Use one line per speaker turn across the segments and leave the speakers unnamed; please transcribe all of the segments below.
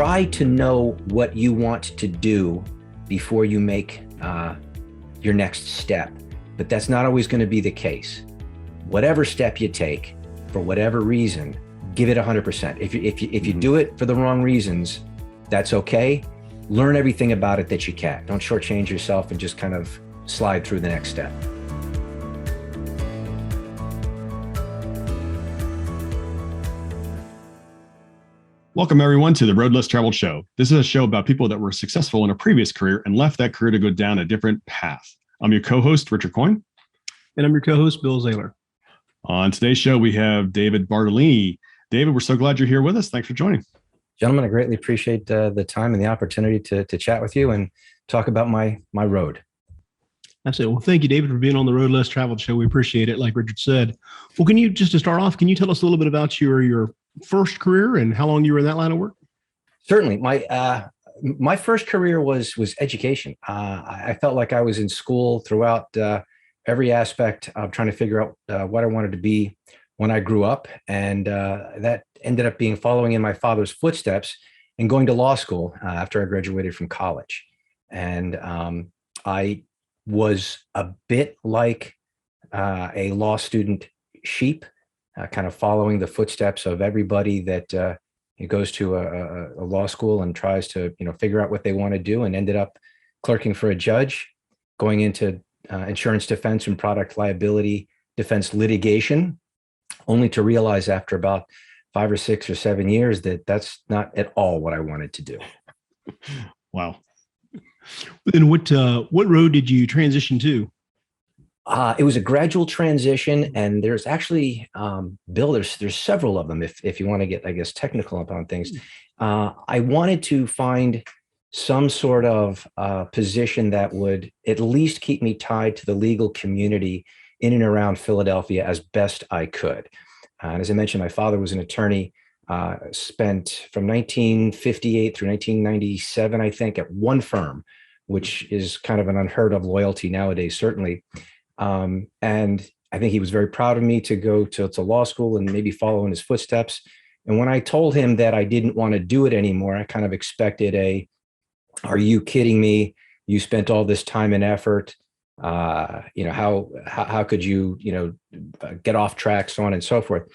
try to know what you want to do before you make your next step, but that's not always going to be the case. Whatever step you take, for whatever reason, give it 100%. If you do it for the wrong reasons, that's okay. Learn everything about it that you can. Don't shortchange yourself and just kind of slide through the next step.
Welcome, everyone, to the Road Less Traveled Show. This is a show about people that were successful in a previous career and left that career to go down a different path. I'm your co-host, Richard Coyne.
And I'm your co-host, Bill Zahller.
On today's show, we have David Bartolini. David, we're so glad you're here with us. Thanks for joining.
Gentlemen, I greatly appreciate the time and the opportunity to chat with you and talk about my road.
Absolutely. Well, thank you, David, for being on the Road Less Traveled Show. We appreciate it, like Richard said. Well, can you, just to start off, can you tell us a little bit about your first career and how long you were in that line of work?
Certainly. My first career was education. I felt like I was in school throughout every aspect of trying to figure out what I wanted to be when I grew up. And that ended up being following in my father's footsteps and going to law school after I graduated from college. And I was a bit like a law student sheep, kind of following the footsteps of everybody that goes to a law school and tries to figure out what they want to do, and ended up clerking for a judge, going into insurance defense and product liability defense litigation, only to realize after about 5 or 6 or 7 years that that's not at all what I wanted to do.
Wow. Then what road did you transition to?
It was a gradual transition, and there's actually, Bill, there's several of them if you want to get, I guess, technical upon things. I wanted to find some sort of position that would at least keep me tied to the legal community in and around Philadelphia as best I could. And as I mentioned, my father was an attorney, spent from 1958 through 1997, I think, at one firm, which is kind of an unheard of loyalty nowadays, certainly. And I think he was very proud of me to go to law school and maybe follow in his footsteps. And when I told him that I didn't want to do it anymore, I kind of expected are you kidding me? You spent all this time and effort. How could you, get off track, so on and so forth.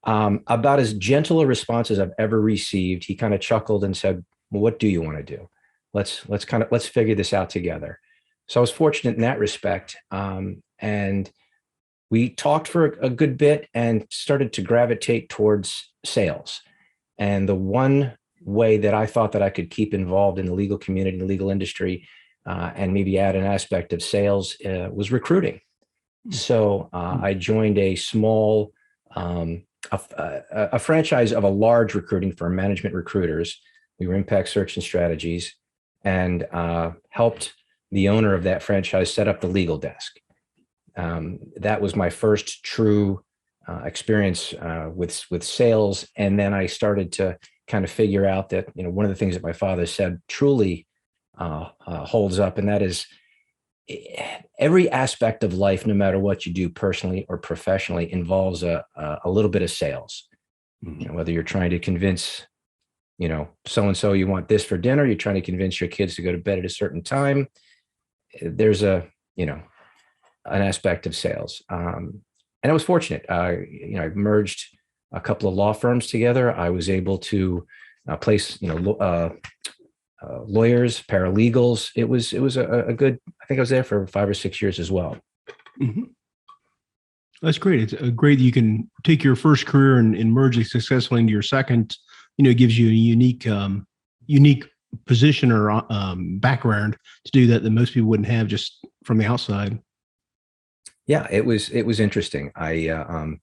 About as gentle a response as I've ever received. He kind of chuckled and said, well, what do you want to do? Let's figure this out together. So I was fortunate in that respect. And we talked for a good bit and started to gravitate towards sales. And the one way that I thought that I could keep involved in the legal community, the legal industry, and maybe add an aspect of sales was recruiting. So I joined a small, a franchise of a large recruiting firm, Management Recruiters. We were Impact Search and Strategies, and helped the owner of that franchise set up the legal desk. That was my first true experience with sales. And then I started to kind of figure out that, one of the things that my father said truly holds up, and that is every aspect of life, no matter what you do personally or professionally, involves a little bit of sales. Whether you're trying to convince, so-and-so you want this for dinner, you're trying to convince your kids to go to bed at a certain time, there's an aspect of sales. And I was fortunate. I merged a couple of law firms together. I was able to place, lawyers, paralegals. It was a good, I think I was there for 5 or 6 years as well.
Mm-hmm. That's great. It's great that you can take your first career and merge it successfully into your second. It gives you a unique position or background to do that most people wouldn't have just from the outside.
Yeah, it was interesting. I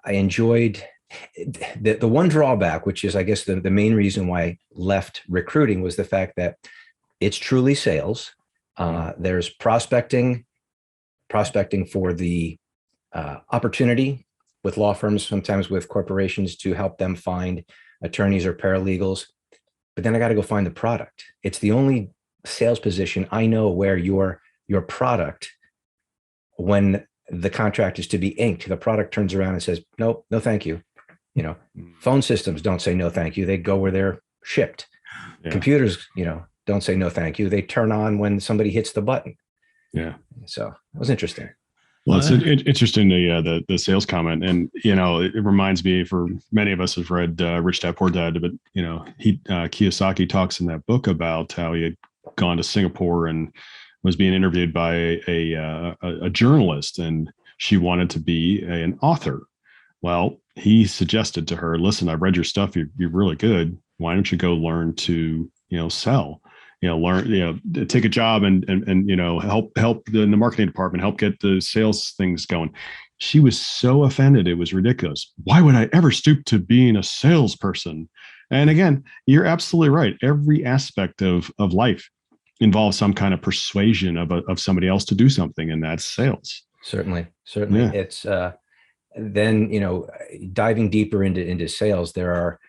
enjoyed the one drawback, which is, I guess, the main reason why I left recruiting, was the fact that it's truly sales. There's prospecting for the opportunity with law firms, sometimes with corporations, to help them find attorneys or paralegals. But then I got to go find the product. It's the only sales position I know where your product, when the contract is to be inked, the product turns around and says, nope, no, thank you. Phone systems don't say no, thank you. They go where shipped.
Yeah.
Computers, don't say no, thank you. They turn on when somebody hits the button.
Yeah.
So it was interesting.
Well, it's interesting, the sales comment. And, it reminds me, for many of us have read Rich Dad Poor Dad, but, Kiyosaki talks in that book about how he had gone to Singapore and was being interviewed by a journalist, and she wanted to be an author. Well, he suggested to her, listen, I've read your stuff. You're really good. Why don't you go learn to, sell? Learn, take a job and help in the marketing department, help get the sales things going. She was so offended. It was ridiculous. Why would I ever stoop to being a salesperson? And again, you're absolutely right. Every aspect of life involves some kind of persuasion of somebody else to do something, and that's sales.
Certainly. Yeah. It's then, diving deeper into sales, there are,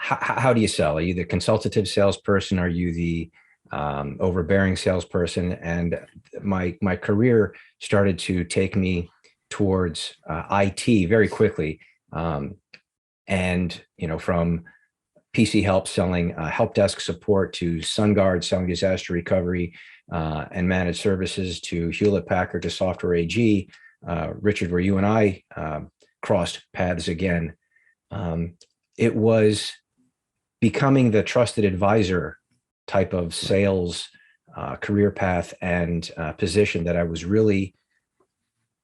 how do you sell? Are you the consultative salesperson? Are you the overbearing salesperson? And my career started to take me towards IT very quickly. And, from PC Help selling help desk support, to SunGuard selling disaster recovery and managed services, to Hewlett Packard, to Software AG, Richard, where you and I crossed paths again. It was becoming the trusted advisor type of sales career path and position that I was really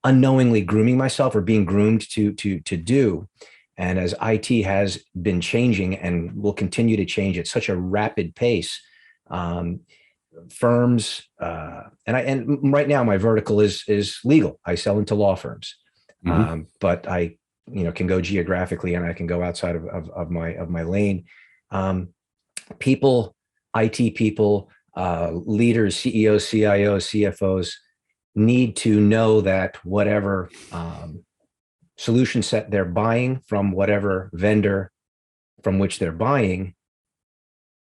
unknowingly grooming myself, or being groomed to do. And as IT has been changing and will continue to change at such a rapid pace, firms and right now my vertical is legal. I sell into law firms, but I can go geographically, and I can go outside of my lane. People, IT people, leaders, CEOs, CIOs, CFOs need to know that whatever solution set they're buying from whatever vendor from which they're buying,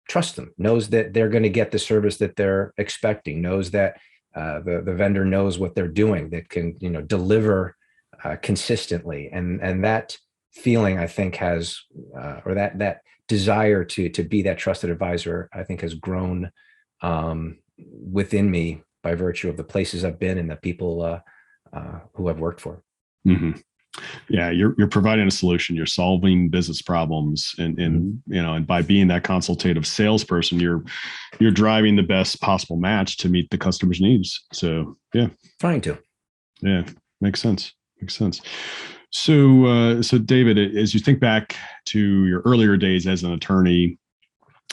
trust them, knows that they're going to get the service that they're expecting, knows that the vendor knows what they're doing, that can deliver consistently, and that feeling, I think, has or that desire to be that trusted advisor, I think, has grown within me by virtue of the places I've been and the people who I've worked for.
Mm-hmm. Yeah, you're providing a solution. You're solving business problems, and and by being that consultative salesperson, you're driving the best possible match to meet the customer's needs. So yeah,
trying to.
Yeah, makes sense. So David, as you think back to your earlier days as an attorney,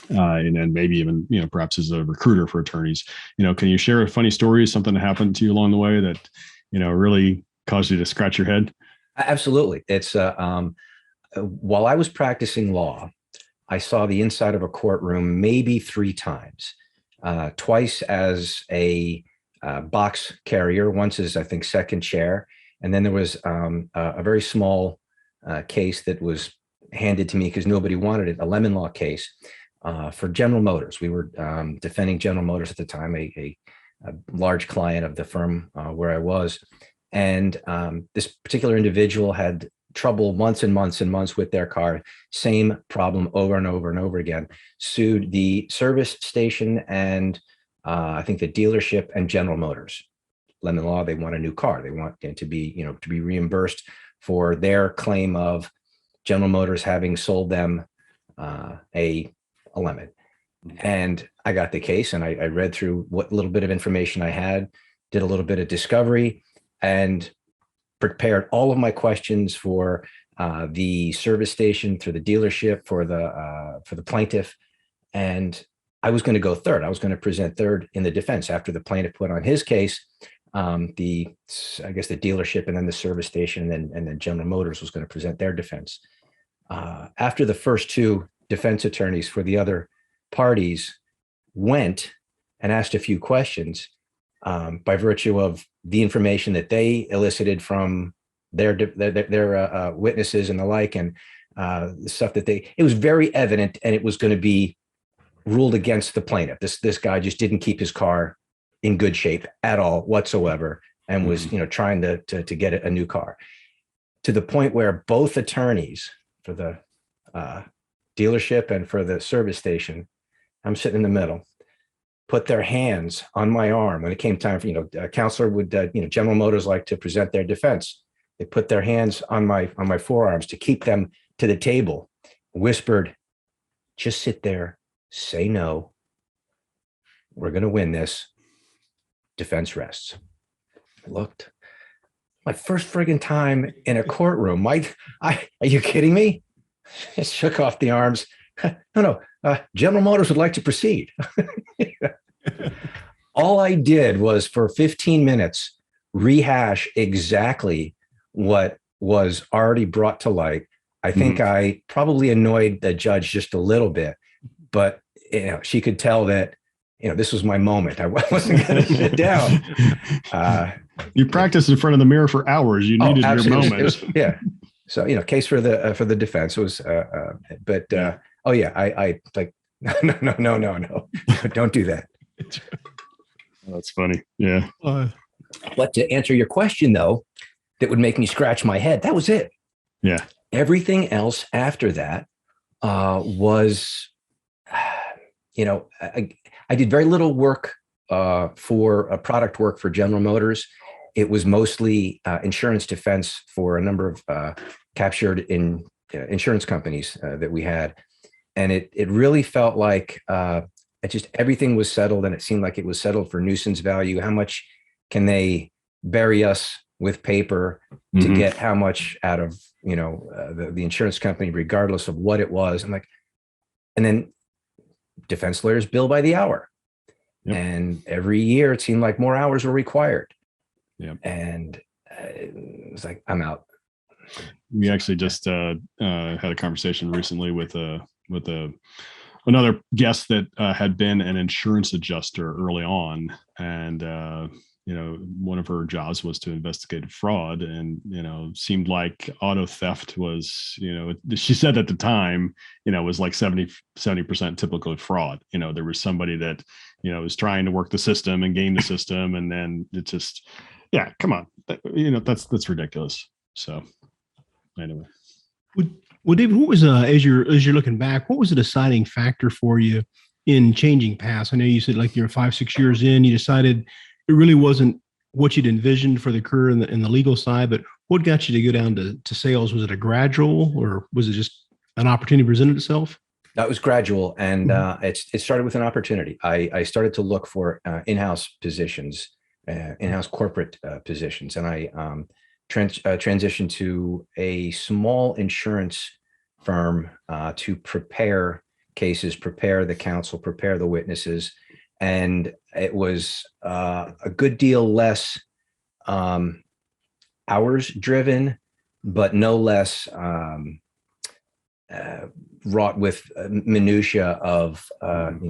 and then maybe even perhaps as a recruiter for attorneys, can you share a funny story, something that happened to you along the way that really caused you to scratch your head?
Absolutely. It's while I was practicing law, I saw the inside of a courtroom maybe 3 times, twice as a box carrier, once as, I think, second chair. And then there was a very small case that was handed to me because nobody wanted it, a lemon law case for General Motors. We were defending General Motors at the time, a large client of the firm where I was. And this particular individual had trouble months and months and months with their car, same problem over and over and over again, sued the service station and I think the dealership and General Motors. Lemon law, they want a new car. They want to be reimbursed for their claim of General Motors having sold them a lemon. And I got the case, and I read through what little bit of information I had, did a little bit of discovery, and prepared all of my questions for the service station, through the dealership, for the plaintiff. And I was going to go third. I was going to present third in the defense after the plaintiff put on his case. The dealership, and then the service station, and then General Motors was going to present their defense. After the first 2 defense attorneys for the other parties went and asked a few questions, by virtue of the information that they elicited from their witnesses and the like, and the stuff that it was very evident, and it was going to be ruled against the plaintiff. This guy just didn't keep his car in good shape at all whatsoever, and was trying to get a new car, to the point where both attorneys for the dealership and for the service station. I'm sitting in the middle, put their hands on my arm when it came time for, a counselor would, General Motors like to present their defense. They put their hands on my forearms to keep them to the table, whispered, just sit there, say no. We're going to win this. Defense rests. I looked. My first friggin' time in a courtroom. Are you kidding me? I shook off the arms. No. General Motors would like to proceed. All I did was for 15 minutes rehash exactly what was already brought to light. I think I probably annoyed the judge just a little bit, but she could tell that this was my moment. I wasn't going to sit down.
You practiced in front of the mirror for hours. You needed your moment.
Yeah. So case for the defense was, I like no, don't do that.
That's funny. Yeah.
But to answer your question, though, that would make me scratch my head. That was it.
Yeah.
Everything else after that was, I did very little work for product work for General Motors. It was mostly insurance defense for a number of captured in insurance companies that we had. And it really felt like everything was settled, and it seemed like it was settled for nuisance value. How much can they bury us with paper to get how much out of, the insurance company, regardless of what it was. I'm like, and then defense lawyers bill by the hour. Yep. And every year it seemed like more hours were required.
Yep.
And it was like, I'm out.
We actually just had a conversation recently with another guest that had been an insurance adjuster early on. And, one of her jobs was to investigate fraud, and, seemed like auto theft was, she said at the time, was like 70% typical fraud. There was somebody that, was trying to work the system and game the system. And then it just, yeah, come on, that's ridiculous. So anyway.
Well, David, what was as you're looking back, what was the deciding factor for you in changing paths? I know you said like you're 5-6 years in, you decided it really wasn't what you'd envisioned for the career in the legal side, but what got you to go down to sales? Was it a gradual, or was it just an opportunity presented itself?
That was gradual, and it started with an opportunity. I started to look for in-house positions, in-house corporate positions, and I transitioned to a small insurance firm to prepare cases, prepare the counsel, prepare the witnesses. And it was a good deal less hours driven, but no less wrought with minutia of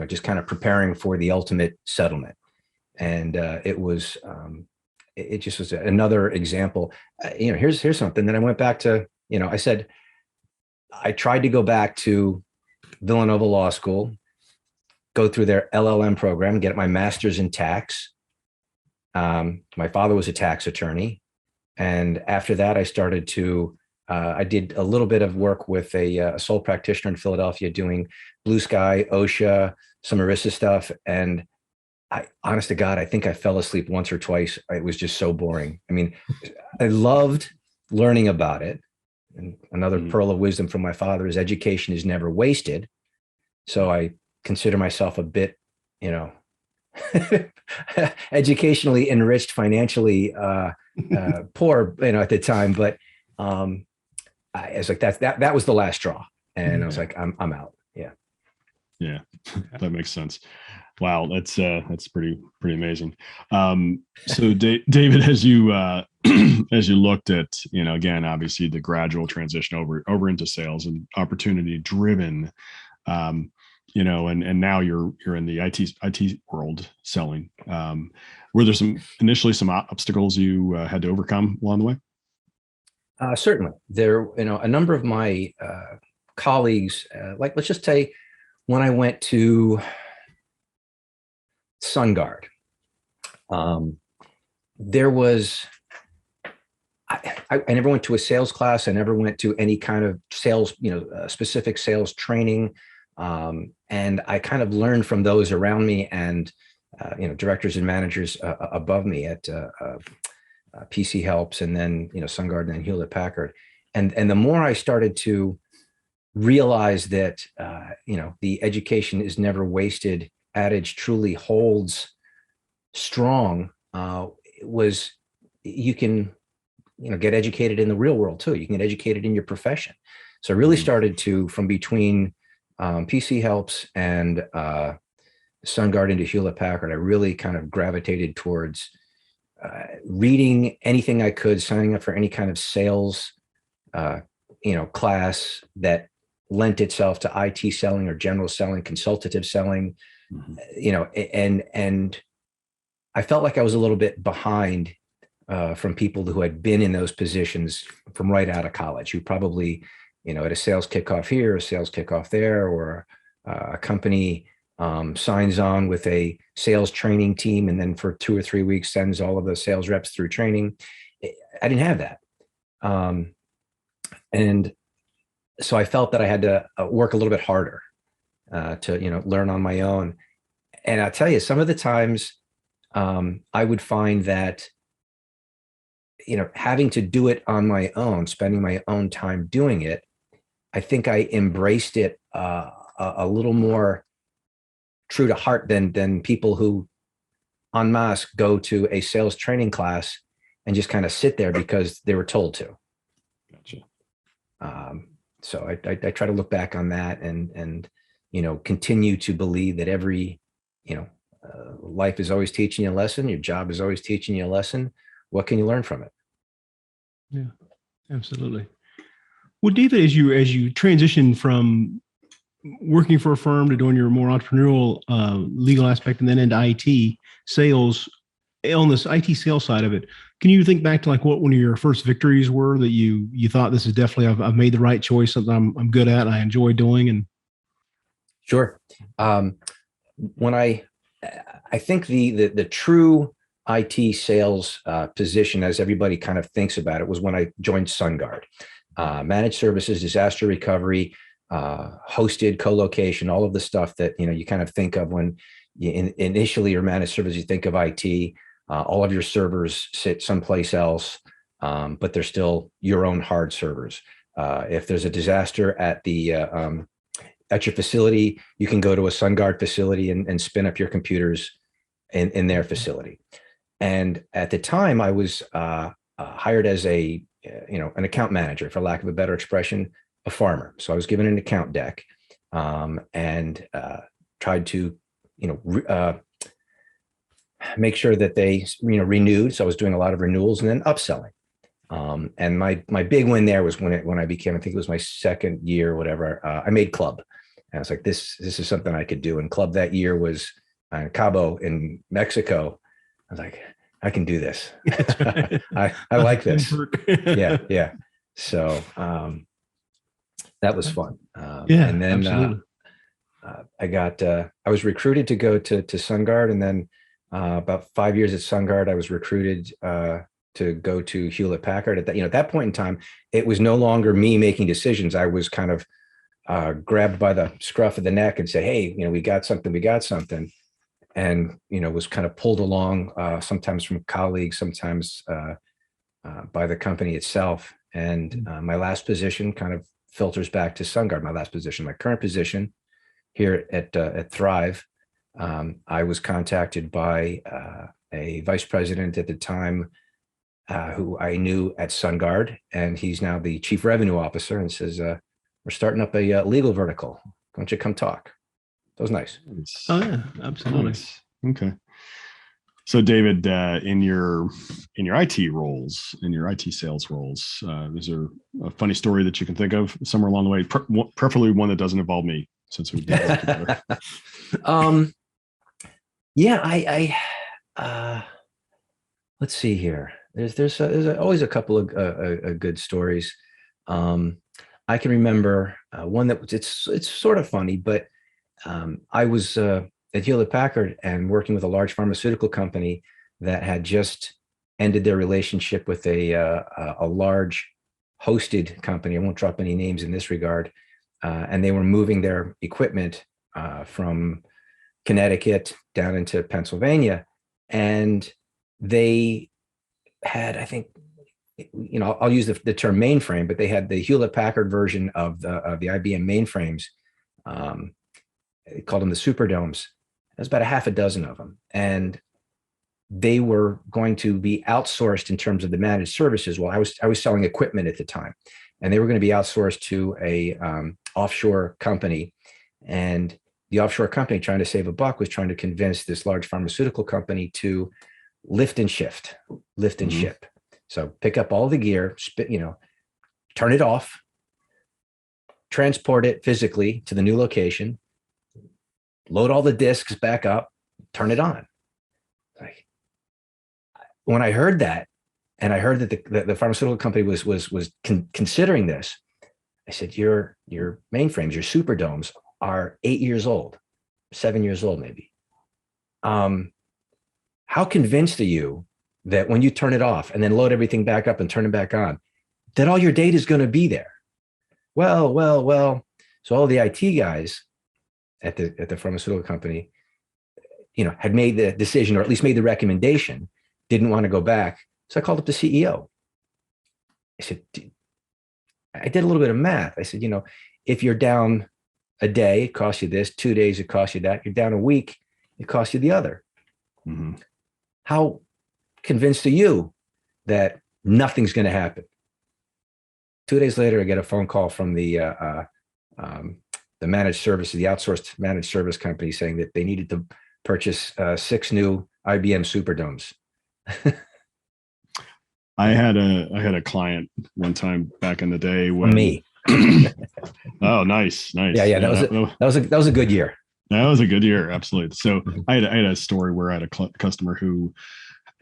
just kind of preparing for the ultimate settlement. And it just was another example. Here's something that I went back to. I said I tried to go back to Villanova Law School, go through their LLM program, get my master's in tax. My father was a tax attorney. And after that, I started to, I did a little bit of work with a sole practitioner in Philadelphia doing Blue Sky, OSHA, some ERISA stuff. And honest to God, I think I fell asleep once or twice. It was just so boring. I mean, I loved learning about it. And another pearl of wisdom from my father is education is never wasted. So I consider myself a bit, educationally enriched, financially poor, at the time. But I was like, that was the last straw, and I was like, I'm out. Yeah.
Yeah, that makes sense. Wow, that's pretty amazing. So David, as you as you looked at, again, obviously the gradual transition over into sales and opportunity driven, and now you're in the IT world selling. Were there initially some obstacles you had to overcome along the way?
Certainly, there, a number of my colleagues, like let's just say, when I went to SunGuard, there was I never went to a sales class. I never went to any kind of sales, specific sales training. And I kind of learned from those around me and, directors and managers above me at PC Helps, and then, SunGard, and then Hewlett Packard. And the more I started to realize that, the education is never wasted adage truly holds strong, was you can, get educated in the real world too. You can get educated in your profession. So I really started to, from between PC Helps and SunGard into Hewlett Packard, I really kind of gravitated towards reading anything I could, signing up for any kind of sales, class that lent itself to IT selling or general selling, consultative selling, and I felt like I was a little bit behind from people who had been in those positions from right out of college, who probably, at a sales kickoff here, a sales kickoff there, or a company signs on with a sales training team, and then for 2 or 3 weeks sends all of the sales reps through training. I didn't have that. And so I felt that I had to work a little bit harder to, learn on my own. And I'll tell you, some of the times I would find that, having to do it on my own, spending my own time doing it, I think I embraced it a little more true to heart than people who en masse go to a sales training class and just kind of sit there because they were told to.
Gotcha.
So I try to look back on that and continue to believe that every, life is always teaching you a lesson. Your job is always teaching you a lesson. What can you learn from it?
Yeah, absolutely. Well, David, as you transition from working for a firm to doing your more entrepreneurial legal aspect, and then into IT sales, on this IT sales side of it, can you think back to like what one of your first victories were that you thought, this is definitely, I've made the right choice, something I'm good at, I enjoy doing? And
Sure. When I think the true IT sales position, as everybody kind of thinks about it, was when I joined SunGard. Managed services, disaster recovery, hosted, co-location, all of the stuff that you kind of think of when initially your managed service, you think of IT. All of your servers sit someplace else, but they're still your own hard servers. If there's a disaster at your facility, you can go to a SunGard facility and spin up your computers in their facility. And at the time, I was hired as an account manager, for lack of a better expression, a farmer. So I was given an account deck and tried to, make sure that they, renewed. So I was doing a lot of renewals and then upselling. And my big win there was when I became, I think it was my second year, or whatever. I made club, and I was like, this is something I could do. And club that year was Cabo in Mexico. I was like, I can do this. I like this. Yeah. So that was fun. And then I was recruited to go to SunGard, and then about 5 years at SunGard, I was recruited to go to Hewlett Packard. At that point in time, it was no longer me making decisions. I was kind of grabbed by the scruff of the neck and said, "Hey, we got something," and was kind of pulled along, sometimes from colleagues, sometimes by the company itself. And my last position kind of filters back to SunGard. My current position here at Thrive. I was contacted by a vice president at the time who I knew at SunGard, and he's now the chief revenue officer, and says, we're starting up a legal vertical. Why don't you come talk? That was nice.
Oh yeah, absolutely.
Nice. Okay. So David, in your IT roles, in your IT sales roles, is there a funny story that you can think of somewhere along the way? Preferably one that doesn't involve me, since we did work together.
Yeah, let's see here. There's always a couple of good stories. I can remember one that it's sort of funny, but I was at Hewlett Packard and working with a large pharmaceutical company that had just ended their relationship with a large hosted company. I won't drop any names in this regard. And they were moving their equipment from Connecticut down into Pennsylvania. And they had, I think, I'll use the term mainframe, but they had the Hewlett Packard version of the IBM mainframes. They called them the Superdomes. There's about a half a dozen of them. And they were going to be outsourced in terms of the managed services. Well, I was selling equipment at the time, and they were going to be outsourced to a offshore company. And the offshore company, trying to save a buck, was trying to convince this large pharmaceutical company to lift and shift, lift and ship. So pick up all the gear, turn it off, transport it physically to the new location, load all the disks back up, turn it on. Like, when I heard that, and I heard that the pharmaceutical company was considering this, I said, your mainframes, your Superdomes are 8 years old, 7 years old, maybe. How convinced are you that when you turn it off and then load everything back up and turn it back on, that all your data is going to be there? Well. So all the IT guys at the pharmaceutical company, had made the decision, or at least made the recommendation, didn't want to go back. So I called up the CEO. I said, I did a little bit of math. I said, if you're down a day, it costs you this. 2 days, it costs you that. You're down a week, it costs you the other. Mm-hmm. How convinced are you that nothing's going to happen? 2 days later, I get a phone call from the managed service, the outsourced managed service company, saying that they needed to purchase 6 new IBM Superdomes.
I had a client one time back in the day when
me.
Oh, nice.
Yeah. That was a good year.
That was a good year. Absolutely. So I had a story where I had a customer who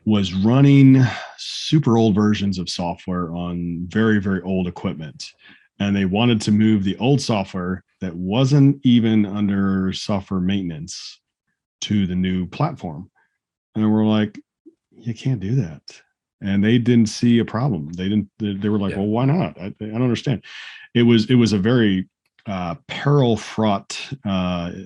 was running super old versions of software on very, very old equipment. And they wanted to move the old software that wasn't even under software maintenance to the new platform. And we're like, you can't do that. And they didn't see a problem. They were like, well, why not? I don't understand. It was a very peril fraught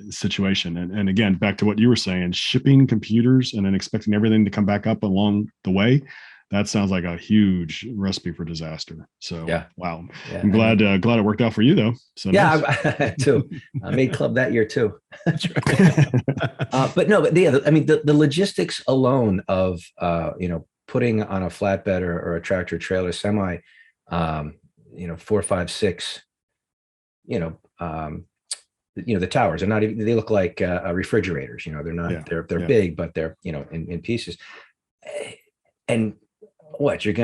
situation. And again, back to what you were saying, shipping computers and then expecting everything to come back up along the way. That sounds like a huge recipe for disaster. So, wow. Yeah, I'm glad it worked out for you, though. So
nice. I too. I made club that year too. But the logistics alone of putting on a flatbed or a tractor trailer semi, 4, 5, 6, the towers are not even, they look like refrigerators. They're not. They're big, but they're in pieces. And what there's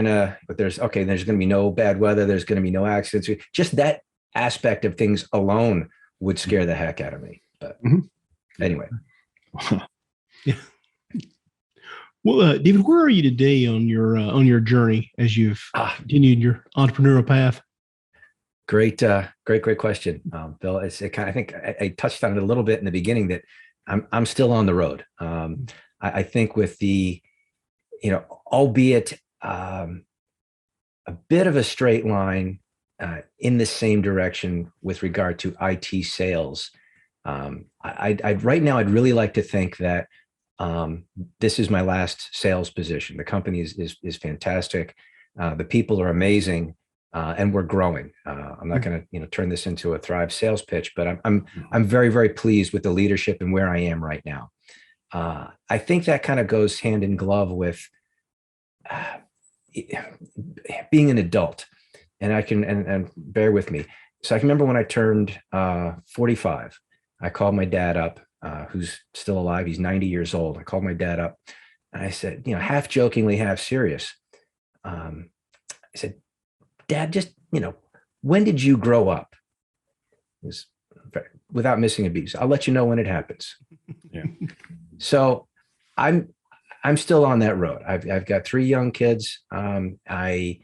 going to be no bad weather. There's going to be no accidents. Just that aspect of things alone would scare the heck out of me. But anyway.
Yeah. Well, David, where are you today on your journey as you've continued your entrepreneurial path?
Great question, Bill. I think I touched on it a little bit in the beginning that I'm still on the road. I think with the, albeit a bit of a straight line in the same direction with regard to IT sales. Right now, I'd really like to think that this is my last sales position. The company is fantastic. The people are amazing, and we're growing. I'm not going to turn this into a Thrive sales pitch, but I'm very, very pleased with the leadership and where I am right now. I think that kind of goes hand in glove with being an adult, and and bear with me. So I can remember when I turned 45, I called my dad up, who's still alive. He's 90 years old. I called my dad up and I said, half jokingly, half serious. I said, Dad, just, when did you grow up? It was without missing a beat. So I'll let you know when it happens. Yeah. So I'm still on that road. I've got 3 young kids. I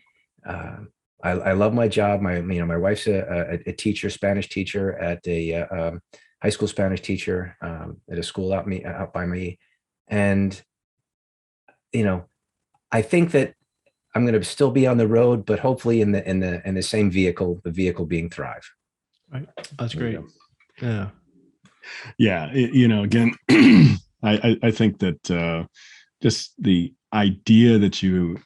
love my job. My wife's a teacher, Spanish teacher at a high school Spanish teacher at a school out by me. And, I think that I'm going to still be on the road, but hopefully in the same vehicle, the vehicle being Thrive.
Right. That's
There you
great.
go.
Yeah.
Yeah. Again, I think that just the idea that you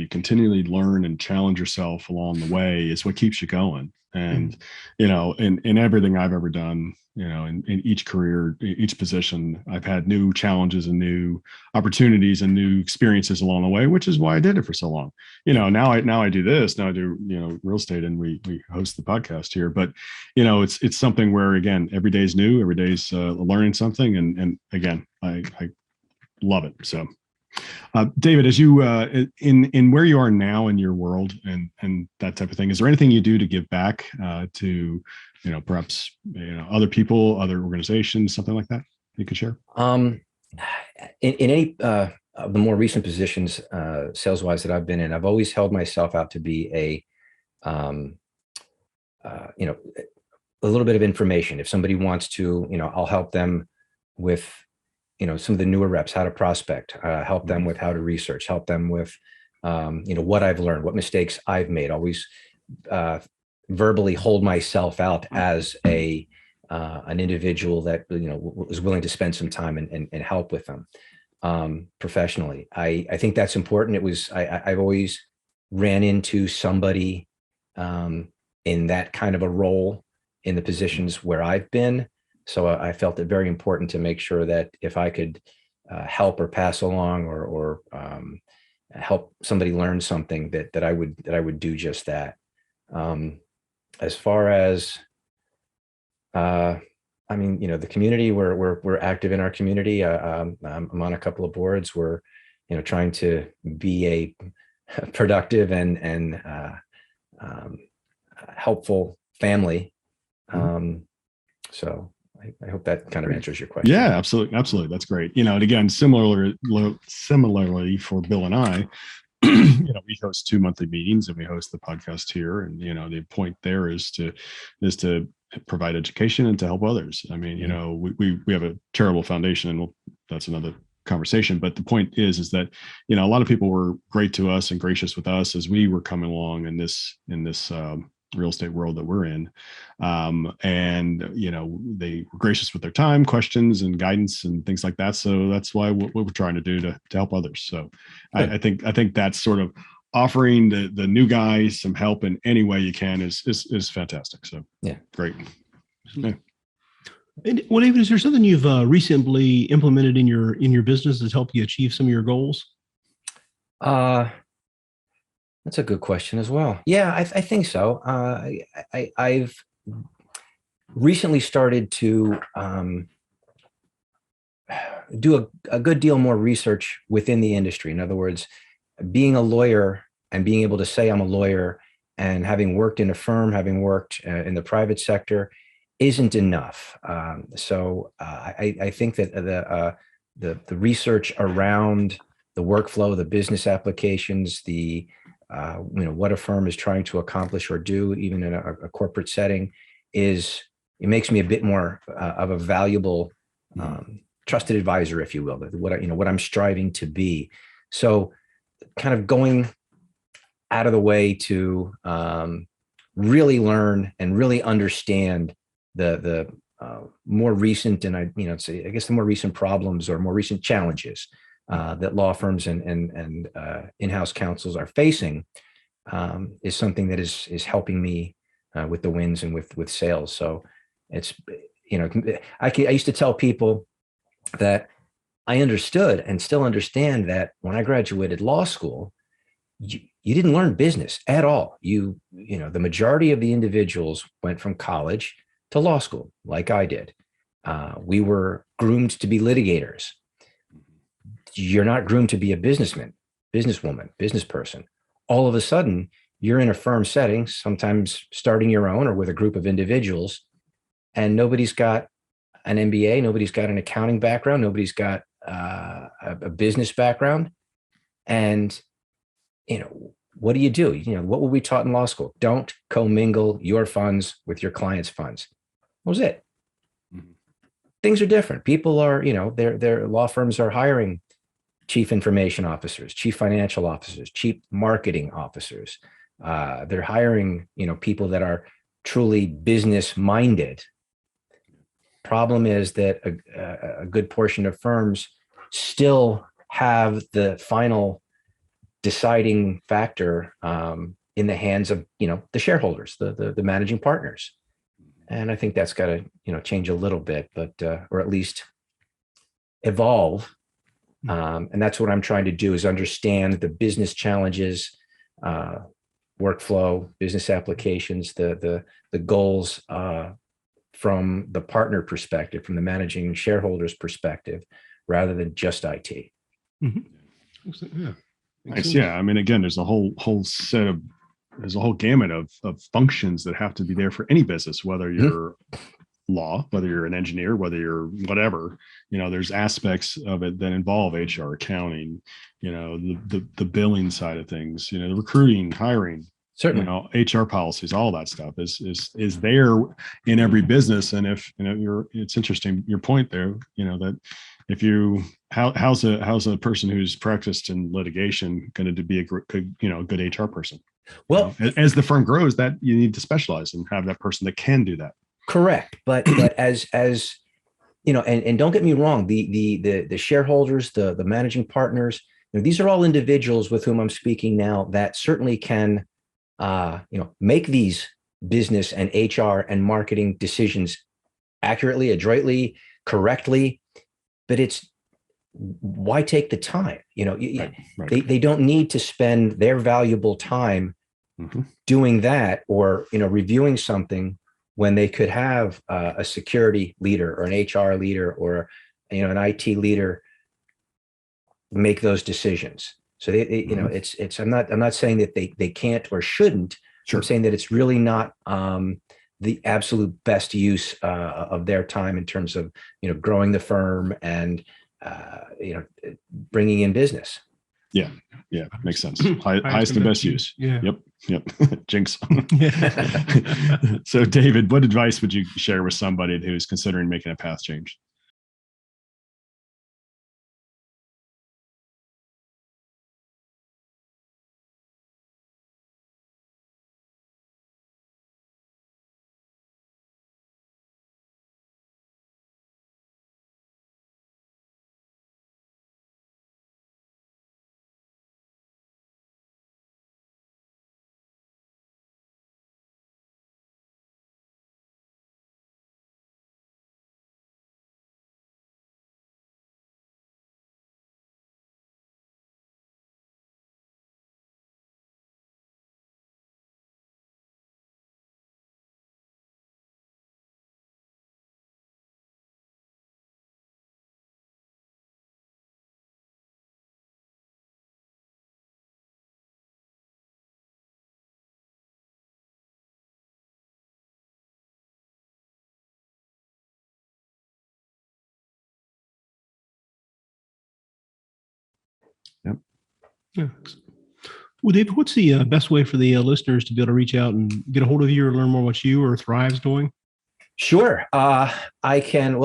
continually learn and challenge yourself along the way is what keeps you going. And, in everything I've ever done, in each career, each position, I've had new challenges and new opportunities and new experiences along the way, which is why I did it for so long. Now I do this, now I do, real estate, and we host the podcast here, but it's something where, again, every day is new, every day's learning something. And again, I love it. So, David, as you in where you are now in your world and that type of thing, is there anything you do to give back to perhaps other people, other organizations, something like that you could share?
In any of the more recent positions, sales wise, that I've been in, I've always held myself out to be a little bit of information. If somebody wants to, I'll help them with some of the newer reps, how to prospect, help them with how to research, help them with, what I've learned, what mistakes I've made, always verbally hold myself out as an individual that, was willing to spend some time and help with them professionally. I think that's important. I've always ran into somebody in that kind of a role in the positions where I've been. So I felt it very important to make sure that if I could help or pass along or help somebody learn something, that I would do just that. As far as the community, we're active in our community. I'm on a couple of boards. We're trying to be a productive and helpful family. So I hope that kind of answers your question.
Yeah, absolutely. Absolutely. That's great. And again, similarly for Bill and I, we host 2 monthly meetings and we host the podcast here. And, the point there is to provide education and to help others. I mean, we have a charitable foundation, and that's another conversation. But the point is that, a lot of people were great to us and gracious with us as we were coming along in this real estate world that we're in. And, they were gracious with their time, questions and guidance and things like that. So that's why what we're trying to do to help others. So I think that's sort of offering the new guys some help in any way you can is fantastic. So yeah, great. Yeah.
And well, David, is there something you've recently implemented in your business that's helped you achieve some of your goals?
That's a good question as well. Yeah, I think so. I've recently started to do a good deal more research within the industry. In other words, being a lawyer and being able to say I'm a lawyer and having worked in a firm, having worked in the private sector, isn't enough. So I think that the research around the workflow, the business applications, what a firm is trying to accomplish or do, even in a corporate setting, it makes me a bit more of a valuable, trusted advisor, if you will, what I'm striving to be. So kind of going out of the way to really learn and really understand the more recent and I guess the more recent problems or more recent challenges that law firms and in-house counsels are facing is something that is helping me with the wins and with sales. So it's, I used to tell people that I understood and still understand that when I graduated law school, you didn't learn business at all. The majority of the individuals went from college to law school, like I did. We were groomed to be litigators. You're not groomed to be a businessman, businesswoman, business person. All of a sudden, you're in a firm setting, sometimes starting your own or with a group of individuals, and nobody's got an MBA, nobody's got an accounting background, nobody's got a business background. And, what do you do? What were we taught in law school? Don't commingle your funds with your client's funds. That was it. Mm-hmm. Things are different. People are, their law firms are hiring chief information officers, chief financial officers, chief marketing officers. They're hiring, people that are truly business minded. Problem is that a good portion of firms still have the final deciding factor in the hands of the shareholders, the managing partners. And I think that's got to change a little bit, but or at least evolve. And that's what I'm trying to do, is understand the business challenges, workflow, business applications, the goals from the partner perspective, from the managing shareholders perspective, rather than just IT.
Mm-hmm. Yeah.
Nice. Yeah. I mean, again, there's a whole gamut of functions that have to be there for any business, whether you're law, whether you're an engineer, whether you're whatever, there's aspects of it that involve HR, accounting, the billing side of things, the recruiting, hiring,
certainly,
HR policies, all that stuff is there in every business. And if, it's interesting, your point there, that if you, how's a person who's practiced in litigation going to be a good HR person?
Well,
as the firm grows, that you need to specialize and have that person that can do that.
Correct. But as and don't get me wrong, the shareholders, the managing partners, these are all individuals with whom I'm speaking now that certainly can, make these business and HR and marketing decisions accurately, adroitly, correctly. But it's, why take the time?
Right.
They don't need to spend their valuable time doing that, or reviewing something, when they could have a security leader or an HR leader or an IT leader make those decisions. So they it's I'm not saying that they can't or shouldn't. Sure. I'm saying that it's really not the absolute best use of their time in terms of growing the firm and bringing in business.
Yeah, makes sense. Highest and best use.
Yeah.
Yep. Jinx. So, David, what advice would you share with somebody who's considering making a path change? Yep.
Yeah. Well, David, what's the best way for the listeners to be able to reach out and get a hold of you or learn more what you or Thrive's doing?
Sure. I can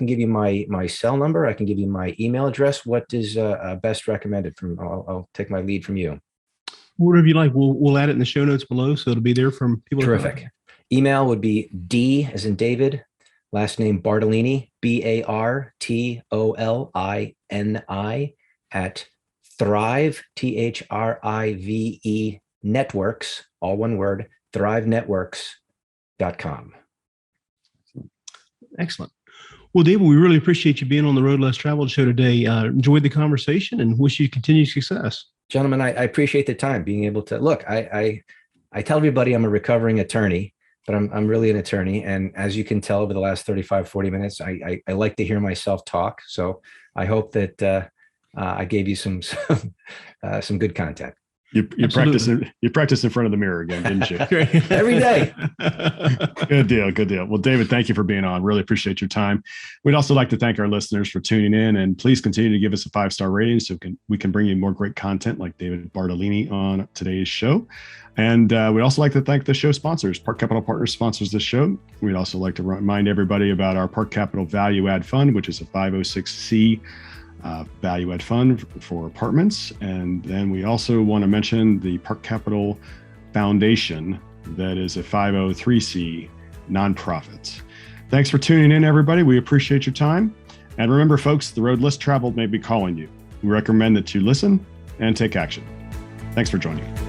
give you my cell number. I can give you my email address. What is best recommended from? I'll take my lead from you.
Whatever you like. We'll add it in the show notes below, so it'll be there from people.
Terrific. Email would be D as in David, last name Bartolini, Bartolini at Thrive, THRIVE networks, all one word, thrivenetworks.com.
Excellent. Well, David, we really appreciate you being on the Road Less Traveled show today. Enjoyed the conversation and wish you continued success.
Gentlemen, I appreciate the time, being able to look. I tell everybody I'm a recovering attorney, but I'm really an attorney. And as you can tell over the last 35, 40 minutes, I like to hear myself talk. So I hope that I gave you some good content.
You practice in front of the mirror again, didn't you?
Every day.
Good deal. Well, David, thank you for being on. Really appreciate your time. We'd also like to thank our listeners for tuning in, and please continue to give us a 5-star rating so we can bring you more great content like David Bartolini on today's show. And we'd also like to thank the show sponsors. Park Capital Partners sponsors this show. We'd also like to remind everybody about our Park Capital Value Add Fund, which is a 506c value add fund for apartments. And then we also want to mention the Park Capital Foundation, that is a 503c nonprofit. Thanks for tuning in, everybody. We appreciate your time. And remember, folks, the road less traveled may be calling you. We recommend that you listen and take action. Thanks for joining.